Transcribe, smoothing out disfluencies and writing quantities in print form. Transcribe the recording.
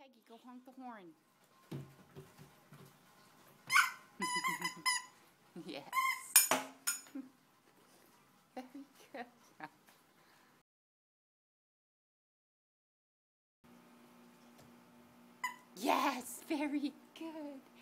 Peggy, go honk the horn. Yes. Very good. Yes, very good.